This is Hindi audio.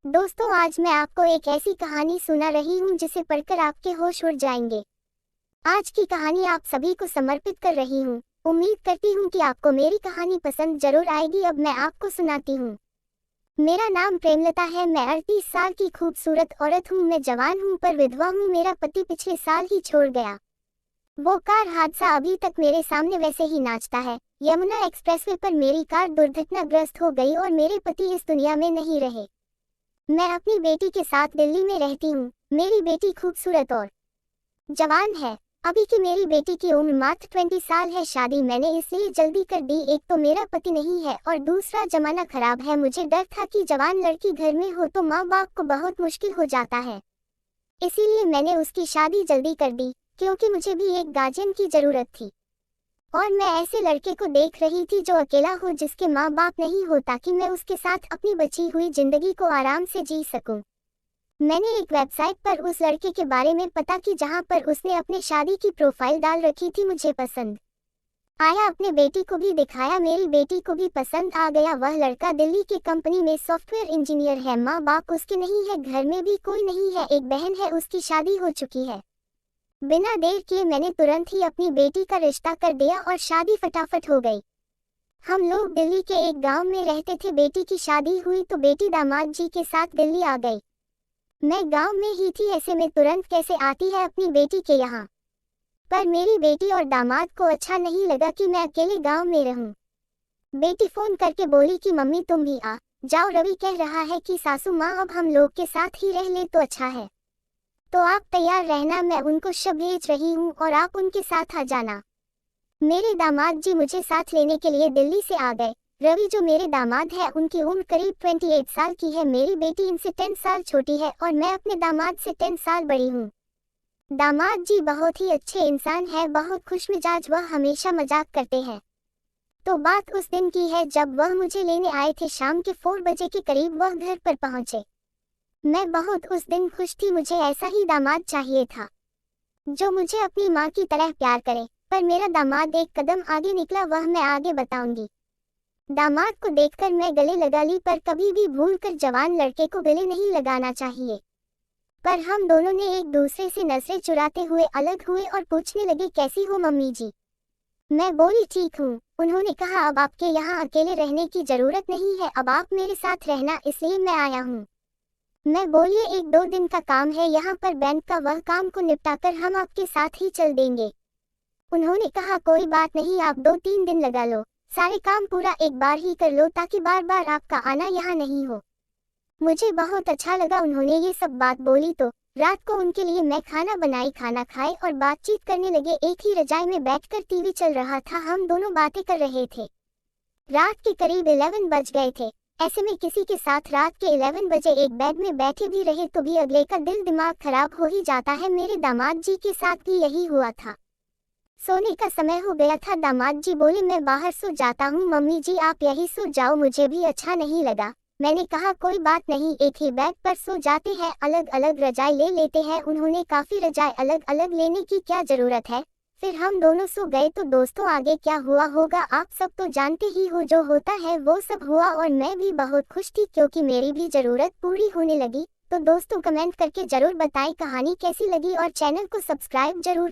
दोस्तों, आज मैं आपको एक ऐसी कहानी सुना रही हूँ जिसे पढ़कर आपके होश उड़ जाएंगे। आज की कहानी आप सभी को समर्पित कर रही हूँ। उम्मीद करती हूँ कि आपको मेरी कहानी पसंद जरूर आएगी। अब मैं आपको सुनाती हूँ। मेरा नाम प्रेमलता है। मैं 38 साल की खूबसूरत औरत हूँ। मैं जवान हूँ पर विधवा हूँ। मेरा पति पिछले साल ही छोड़ गया। वो कार हादसा अभी तक मेरे सामने वैसे ही नाचता है। यमुना एक्सप्रेसवे पर मेरी कार दुर्घटनाग्रस्त हो गई और मेरे पति इस दुनिया में नहीं रहे। मैं अपनी बेटी के साथ दिल्ली में रहती हूँ। मेरी बेटी खूबसूरत और जवान है। अभी की मेरी बेटी की उम्र मात्र 20 साल है। शादी मैंने इसलिए जल्दी कर दी, एक तो मेरा पति नहीं है और दूसरा जमाना खराब है। मुझे डर था कि जवान लड़की घर में हो तो माँ बाप को बहुत मुश्किल हो जाता है, इसीलिए मैंने उसकी शादी जल्दी कर दी, क्योंकि मुझे भी एक गार्जियन की जरूरत थी। और मैं ऐसे लड़के को देख रही थी जो अकेला हो, जिसके माँ बाप नहीं हो, ताकि मैं उसके साथ अपनी बची हुई जिंदगी को आराम से जी सकूं। मैंने एक वेबसाइट पर उस लड़के के बारे में पता की जहां पर उसने अपनी शादी की प्रोफाइल डाल रखी थी। मुझे पसंद आया, अपने बेटी को भी दिखाया, मेरी बेटी को भी पसंद आ गया। वह लड़का दिल्ली की कंपनी में सॉफ्टवेयर इंजीनियर है। माँ बाप उसके नहीं है, घर में भी कोई नहीं है, एक बहन है, उसकी शादी हो चुकी है। बिना देर किए मैंने तुरंत ही अपनी बेटी का रिश्ता कर दिया और शादी फटाफट हो गई। हम लोग दिल्ली के एक गांव में रहते थे। बेटी की शादी हुई तो बेटी दामाद जी के साथ दिल्ली आ गई। मैं गांव में ही थी, ऐसे में तुरंत कैसे आती है अपनी बेटी के यहाँ। पर मेरी बेटी और दामाद को अच्छा नहीं लगा कि मैं अकेले गांव में रहूं। बेटी फोन करके बोली कि मम्मी तुम भी आ जाओ, रवि कह रहा है कि सासू माँ अब हम लोग के साथ ही रह ले तो अच्छा है, तो आप तैयार रहना, मैं उनको शव भेज रही हूँ और आप उनके साथ आ जाना। मेरे दामाद जी मुझे साथ लेने के लिए दिल्ली से आ गए। रवि जो मेरे दामाद है, उनकी उम्र करीब 28 साल की है। मेरी बेटी इनसे 10 साल छोटी है और मैं अपने दामाद से 10 साल बड़ी हूँ। दामाद जी बहुत ही अच्छे इंसान है, बहुत खुशमिजाज, वह हमेशा मजाक करते हैं। तो बात उस दिन की है जब वह मुझे लेने आए थे। शाम के 4 बजे के करीब वह घर पर पहुंचे। मैं बहुत उस दिन खुश थी। मुझे ऐसा ही दामाद चाहिए था जो मुझे अपनी माँ की तरह प्यार करे। पर मेरा दामाद एक कदम आगे निकला, वह मैं आगे बताऊंगी। दामाद को देखकर मैं गले लगा ली, पर कभी भी भूलकर जवान लड़के को गले नहीं लगाना चाहिए। पर हम दोनों ने एक दूसरे से नजरें चुराते हुए अलग हुए और पूछने लगे कैसी हो मम्मी जी। मैं बोली ठीक हूँ। उन्होंने कहा अब आपके यहाँ अकेले रहने की जरूरत नहीं है, अब आप मेरे साथ रहना, इसलिए मैं आया हूँ। मैं बोली 1-2 दिन का काम है यहाँ पर बैंक का, वह काम को निपटाकर हम आपके साथ ही चल देंगे। उन्होंने कहा कोई बात नहीं, आप 2-3 दिन लगा लो, सारे काम पूरा एक बार ही कर लो ताकि बार बार आपका आना यहाँ नहीं हो। मुझे बहुत अच्छा लगा उन्होंने ये सब बात बोली तो। रात को उनके लिए मैं खाना बनाई, खाना खाए और बातचीत करने लगे। एक ही रजाई में बैठकर टीवी चल रहा था, हम दोनों बातें कर रहे थे। रात के करीब 11 बज गए थे। ऐसे में किसी के साथ रात के 11 बजे एक बेड में बैठे भी रहे तो भी अगले का दिल दिमाग खराब हो ही जाता है। मेरे दामाद जी के साथ भी यही हुआ था। सोने का समय हो गया था। दामाद जी बोले मैं बाहर सो जाता हूँ, मम्मी जी आप यही सो जाओ, मुझे भी अच्छा नहीं लगा। मैंने कहा कोई बात नहीं, एक ही बेड पर सो जाते हैं, अलग अलग रजाई ले लेते हैं। उन्होंने काफी रजाई अलग अलग लेने की क्या जरूरत है। फिर हम दोनों सो गए। तो दोस्तों आगे क्या हुआ होगा आप सब तो जानते ही हो, जो होता है वो सब हुआ और मैं भी बहुत खुश थी क्योंकि मेरी भी जरूरत पूरी होने लगी। तो दोस्तों कमेंट करके जरूर बताएं कहानी कैसी लगी और चैनल को सब्सक्राइब जरूर